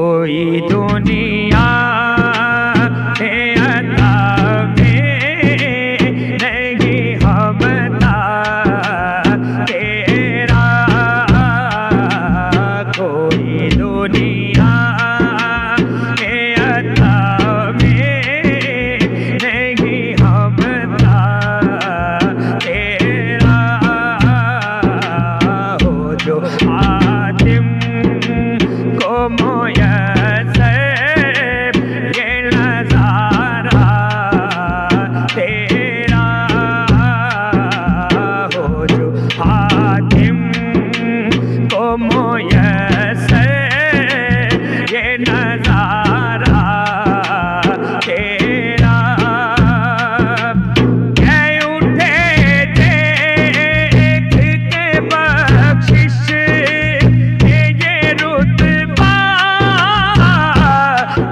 कोई दुनिया है अता में नहीं हमता तेरा, कोई दुनिया है अता में नहीं हमता तेरा, हो जो आतिम को मुयस्सर ये नज़ारा तेरा, हो जो हातिम को मुयस्सर ये नज़ारा तेरा। कह उठे देख के बख्शिश ये रुतबा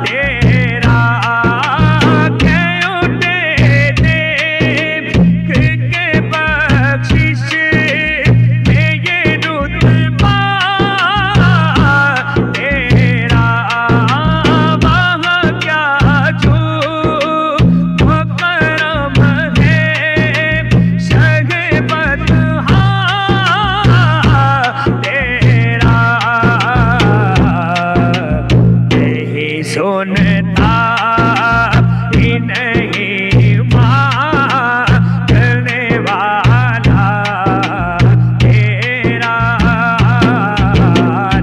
तेरा, कह उठे देख के बख्शिश ये रुतबा तेरा, वहाँ क्या जो करम है शगबत तेरा, नहीं सुनता ही नहीं मांगने वाला तेरा,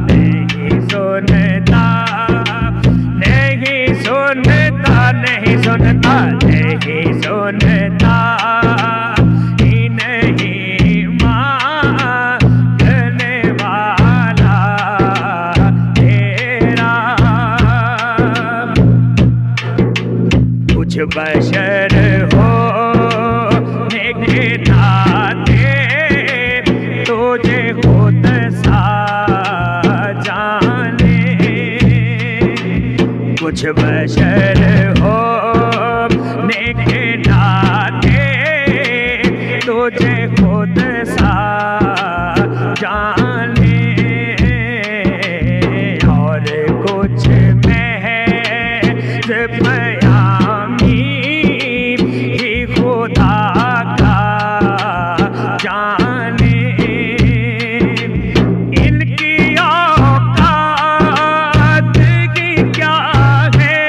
नहीं सुनता नहीं सुनता नहीं सुनता नहीं सुनता ही नहीं मांगने वाला तेरा। कुछ बशर हो के नाते तुझे खुद सा जाने, कुछ बशर हो के नाते तुझे खुद सा जाने, और कुछ महज बयामी ही खुदा का जाने, इनकी औकात की क्या है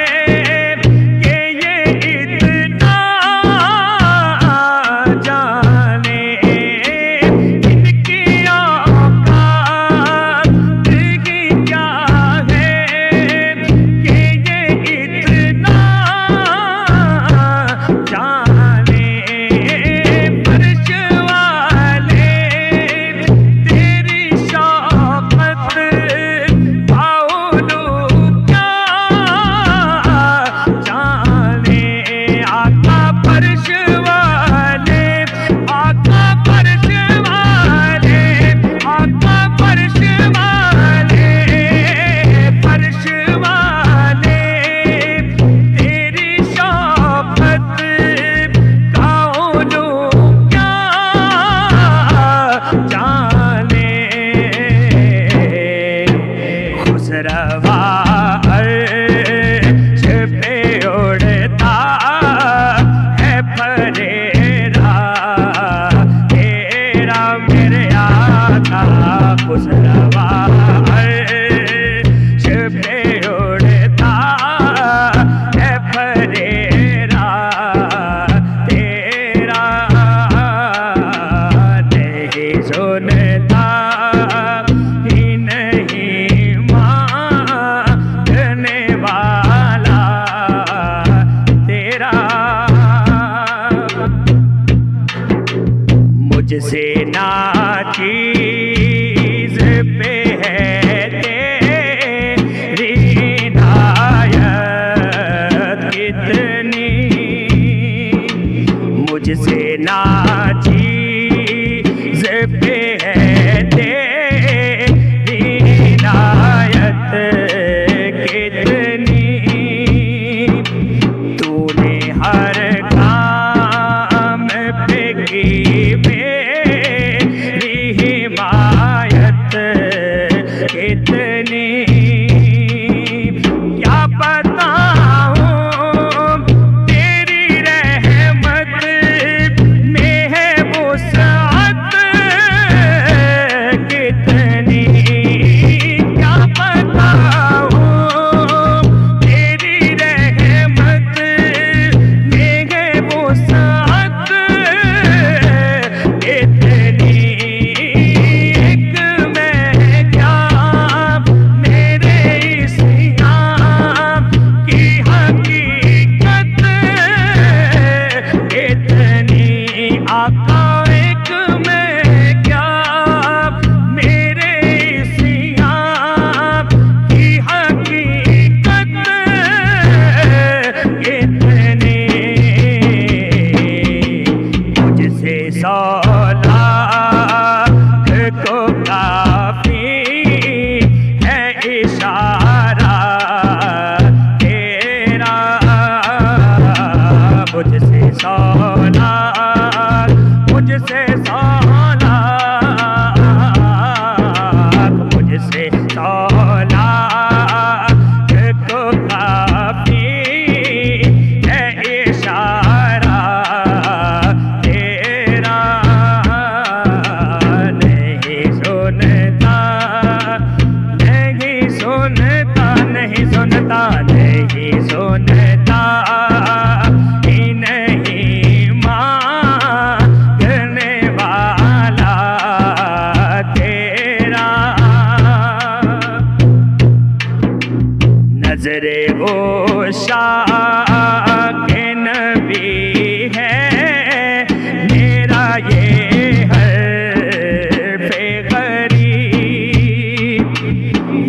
कि ये इतना जाने, इनकी औकात की क्या है कि ये इतना नहीं सुनता, नहीं सुनता, ही नहीं मांगने वाला तेरा। नजरे गोशा के नबी है मेरा ये हर्फ़े गरीब।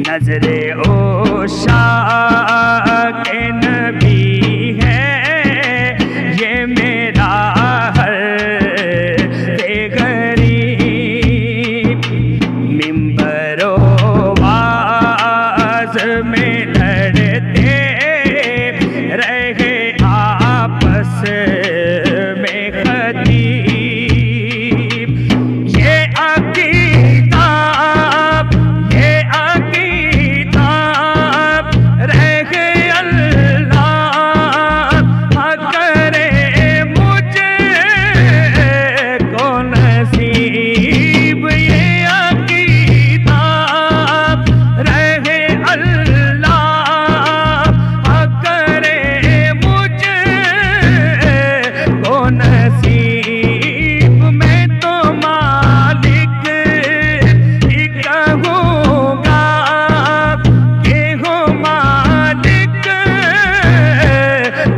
नजरे गोशा के नबी है ये मेरा हर्फ़े गरीब। मिंबरो वाज़ में लड़ते रहे आपस में खतीब। ये अक़ीदा रहे अल्लाह करे मुझे को नसीब। ये अक़ीदा रहे अल्लाह करे मुझे को नसीब। मैं तो मालिक ही कहूँगा कि हो मालिक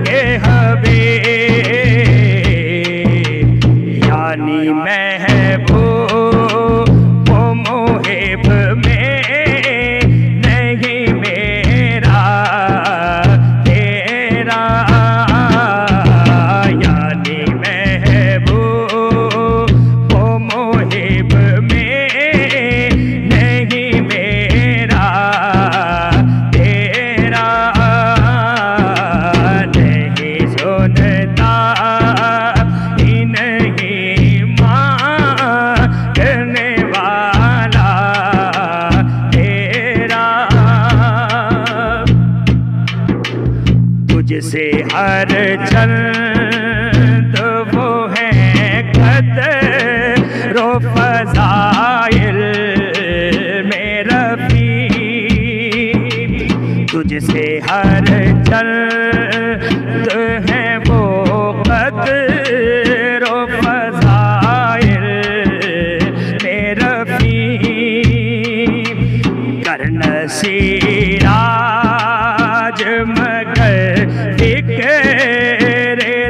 के हबीब। यानी महबूब वो मुहिब में नहीं मेरा तेरा। यानी महबूब वो मुहिब में नहीं मेरा तेरा। नहीं सुनता, ही नहीं मांगने वाला तेरा। तुझसे हर चंद वो है कदर फज़ाइल में रफ़ी। तुझसे हर चंद है वो कदर फज़ाइल में रफ़ी। करन सिराज मगर फ़िक्र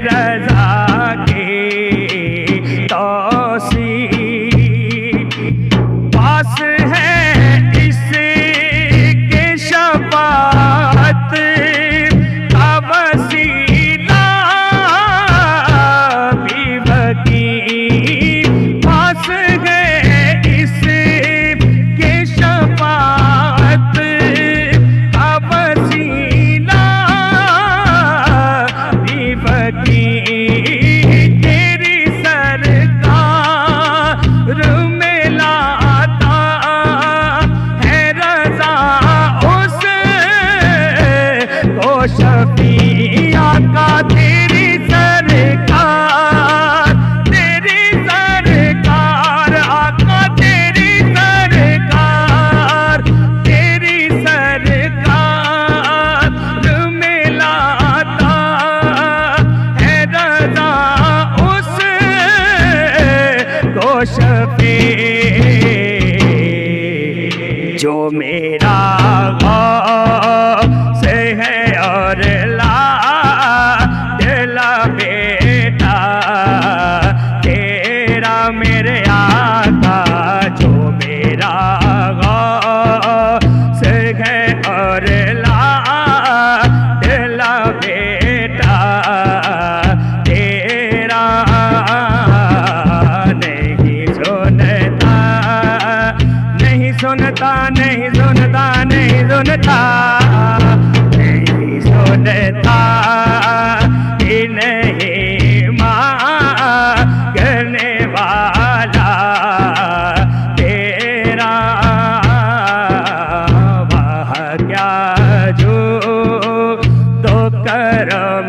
रज़ा की तौसीफ़। पास है इसके शफ़ाअत का वसीला भी वकील। पास है इसके शफ़ाअत का वसीला भी वकील। तेरी सरकार में लाता है रज़ा उस को शफ़ी। आका तेरी सरकार, तेरी सरकार, आका तेरी सरकार, तेरी सरकार में लाता है रज़ा उस को शफ़ी। जो मेरा गौस है और लाडला बेटा तेरा मेरे आका। जो मेरा गौस है और लाडला बेटा तेरा। नहीं सुनता, नहीं सुनता, नहीं सुनता, नहीं सुनता, नहीं सुनता, ही नहीं मांगने वाला तेरा। वह क्या जो तो करम